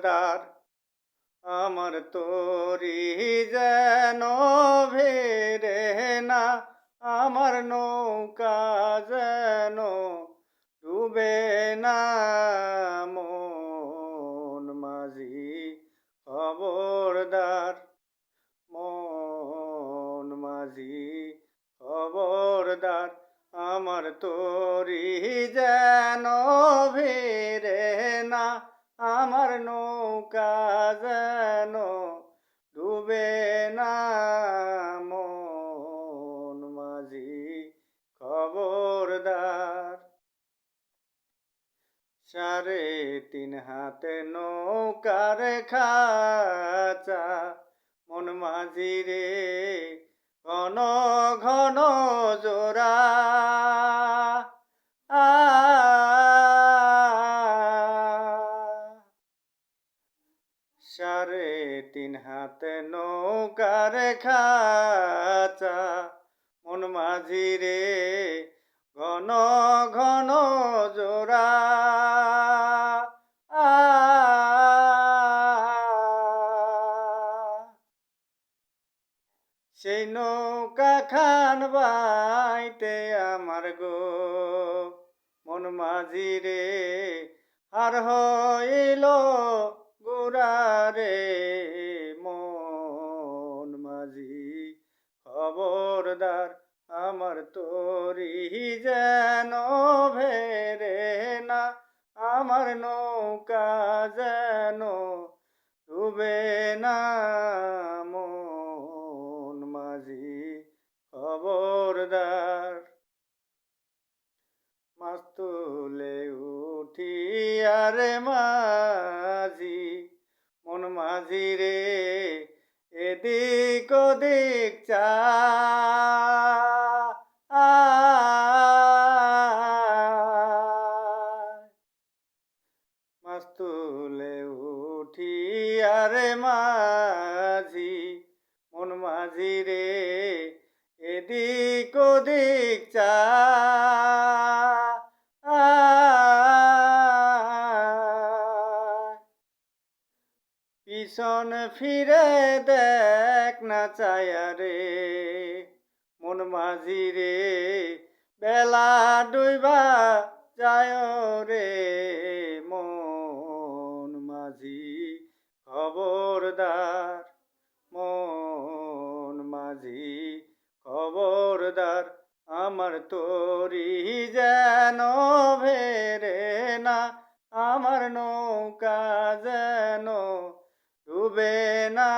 খবরদার আমার তরি যেন ভেরে না, আমার নৌকা যেন ডুবে না। মন মাঝি খবরদার, মন মাঝি খবরদার আমার তরি যেন ভিড়ে না, আমার নৌকা যেন ডুবে না। মন মাঝি খবরদার। 3.5 হাতে নৌকার খাঁচা, মন মাঝি রে ঘন ঘন জোড়া। 3.5 হাতে নৌকার খাঁচা, মন মাঝি রে ঘন ঘন জোড়া। সেই নৌকা খান বাইতে আমার গো মন মাঝি রে আর হইল গুড়া রে। মন মাঝি খবরদার আমার তরি যেন ভেরে না, আমার নৌকা যেন ডুবে না। মন মাঝি খবরদার। মাছ তুলে উঠি আরে মাঝি, মন মাঝি রে এদিক ওদিক চা। মাছ তুলে উঠি আরে মাঝি, মন মাঝি রে এদিক ওদিক চা। পিছন ফিরে দেখ না চায়া রে মন মাঝি রে বেলা ডুইবা যায় রে। মন মাঝি খবরদার, মন মাঝি খবরদার আমার তরি যেন ভেরে না, আমার নৌকা যেন ডুবে না।